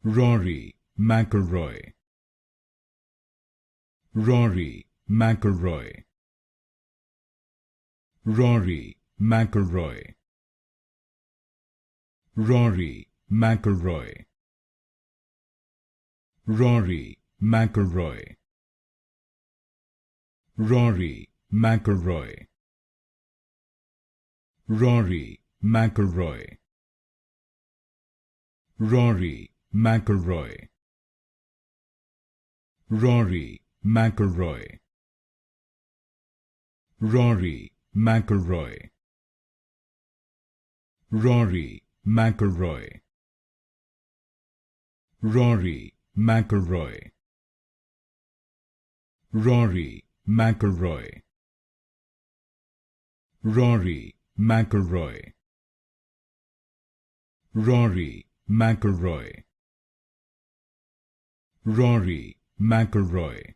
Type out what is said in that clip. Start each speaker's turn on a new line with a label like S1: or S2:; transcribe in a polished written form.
S1: Rory McIlroy, Rory McIlroy, Rory McIlroy, Rory McIlroy, Rory McIlroy, Rory McIlroy, Rory McIlroy, Rory McIlroy, Rory McIlroy, Rory McIlroy, Rory McIlroy, Rory McIlroy, Rory McIlroy, Rory McIlroy, Rory McIlroy, Rory McIlroy,